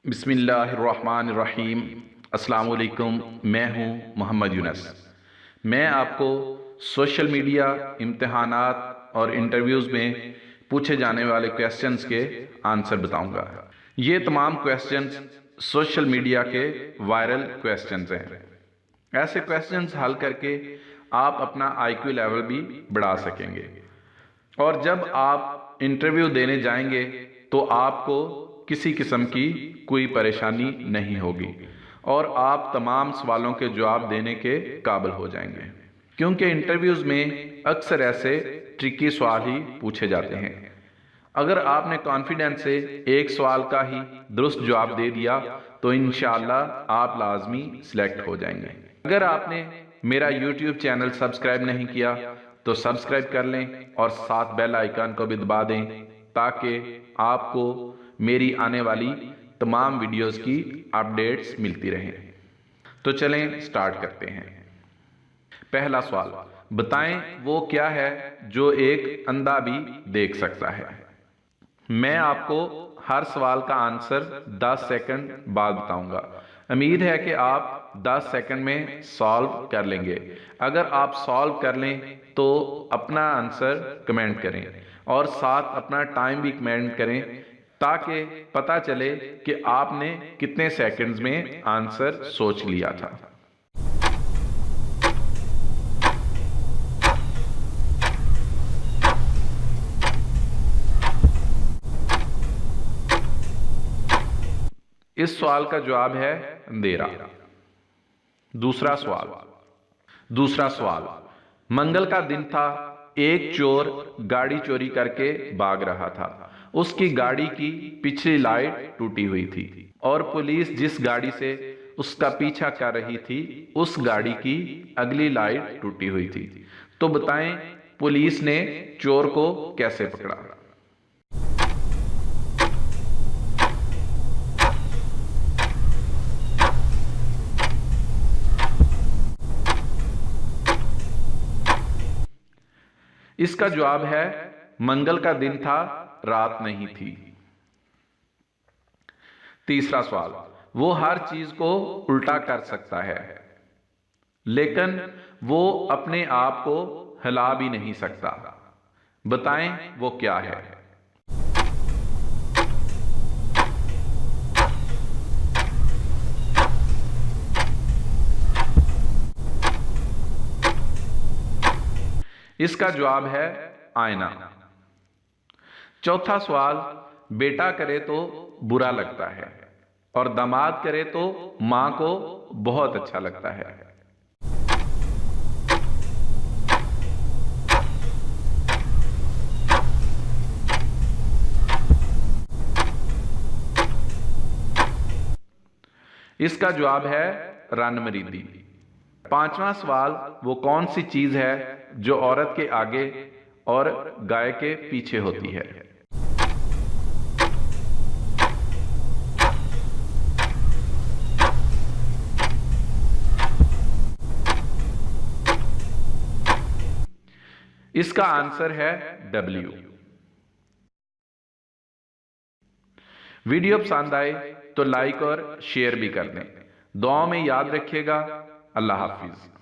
बिस्मिल्लाहिर्रहमानिर्रहीम। अस्सलाम वालेकुम। मैं हूँ मोहम्मद यूनस। मैं आपको सोशल मीडिया, इम्तहानात और इंटरव्यूज़ में पूछे जाने वाले क्वेश्चंस के आंसर बताऊंगा। ये तमाम क्वेश्चंस सोशल मीडिया के वायरल क्वेश्चंस हैं। ऐसे क्वेश्चंस हल करके आप अपना आईक्यू लेवल भी बढ़ा सकेंगे और जब आप इंटरव्यू देने जाएंगे तो आपको किसी किस्म की कोई परेशानी नहीं होगी और आप तमाम सवालों के जवाब देने के काबिल हो जाएंगे, क्योंकि इंटरव्यूज़ में अक्सर ऐसे ट्रिकी सवाल ही पूछे जाते हैं। अगर आपने कॉन्फिडेंस से एक सवाल का ही दुरुस्त जवाब दे दिया तो इंशाअल्लाह आप लाजमी सिलेक्ट हो जाएंगे। अगर आपने मेरा यूट्यूब चैनल सब्सक्राइब नहीं किया तो सब्सक्राइब कर लें और साथ बेल आइकन को भी दबा दें ताकि आपको मेरी आने वाली तमाम वीडियोस की अपडेट्स मिलती रहें। तो चलें स्टार्ट करते हैं। पहला सवाल, बताएं वो क्या है जो एक अंधा भी देख सकता है। मैं आपको हर सवाल का आंसर 10 सेकंड बाद बताऊंगा। उम्मीद है कि आप 10 सेकंड में सॉल्व कर लेंगे। अगर आप सॉल्व कर लें तो अपना आंसर कमेंट करें और साथ अपना टाइम भी कमेंट करें ताकि पता चले कि आपने कितने सेकंड्स में आंसर सोच लिया था। इस सवाल का जवाब है अंधेरा। दूसरा सवाल, मंगल का दिन था, एक चोर गाड़ी चोरी करके भाग रहा था। उसकी गाड़ी की पिछली लाइट टूटी हुई थी और पुलिस जिस गाड़ी से उसका पीछा कर रही थी उस गाड़ी की अगली लाइट टूटी हुई थी। तो बताएं पुलिस ने चोर को कैसे पकड़ा। इसका जवाब है मंगल का दिन था, रात नहीं थी। तीसरा सवाल, वो हर चीज को उल्टा कर सकता है लेकिन वो अपने आप को हिला भी नहीं सकता। बताएं वो क्या है। इसका जवाब है आईना। चौथा सवाल, बेटा करे तो बुरा लगता है और दामाद करे तो मां को बहुत अच्छा लगता है। इसका जवाब है रन-मरीदी। पांचवा सवाल, वो कौन सी चीज है जो औरत के आगे और गाय के पीछे होती है। इसका आंसर है W। वीडियो पसंद आए तो लाइक और शेयर भी कर दें। दुआ में याद रखिएगा। अल्लाह हाफिज।